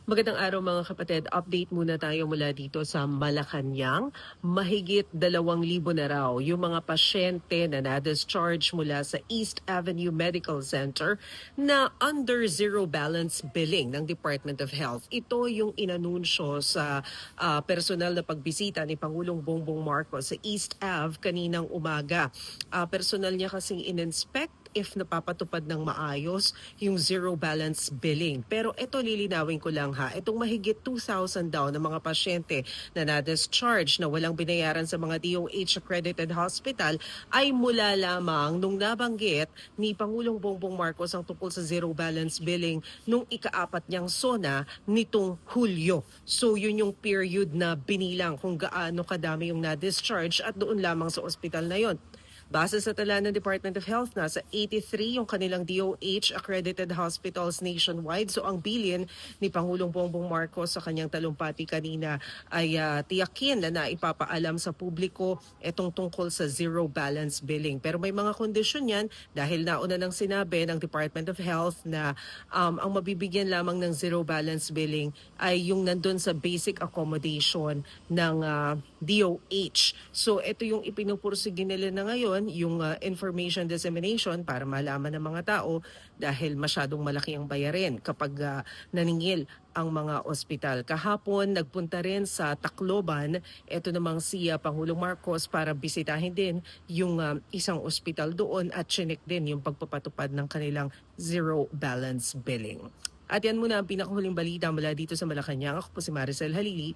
Magandang araw mga kapatid. Update muna tayo mula dito sa Malacanang. Mahigit 2,000 na raw yung mga pasyente na na-discharge mula sa East Avenue Medical Center na under zero balance billing ng Department of Health. Ito yung inanunsyo sa personal na pagbisita ni Pangulong Bongbong Marcos sa East Ave kaninang umaga. Personal niya kasing in-inspect if napapatupad ng maayos yung zero balance billing. Pero ito lilinawin ko lang ha, itong mahigit 2,000 daw na mga pasyente na na-discharge na walang binayaran sa mga DOH accredited hospital ay mula lamang nung nabanggit ni Pangulong Bongbong Marcos ang tungkol sa zero balance billing nung ika-4 niyang SONA nitong Hulyo. So yun yung period na binilang kung gaano kadami yung na-discharge at doon lamang sa ospital na yon. Base sa tala ng Department of Health, nasa 83 yung kanilang DOH accredited hospitals nationwide. So ang bilin ni Pangulong Bongbong Marcos sa kanyang talumpati kanina ay tiyakin na naipapaalam sa publiko itong tungkol sa zero balance billing. Pero may mga kondisyon yan dahil nauna nang sinabi ng Department of Health na ang mabibigyan lamang ng zero balance billing ay yung nandun sa basic accommodation ng DOH. So ito yung ipinupursige nila na ngayon, yung information dissemination para malaman ng mga tao dahil masyadong malaki ang bayarin kapag naningil ang mga ospital. Kahapon, nagpunta rin sa Tacloban, ito namang si Pangulong Marcos para bisitahin din yung isang ospital doon at chinik din yung pagpapatupad ng kanilang zero balance billing. At yan muna ang pinakahuling balita mula dito sa Malacanang. Ako po si Maricel Halili.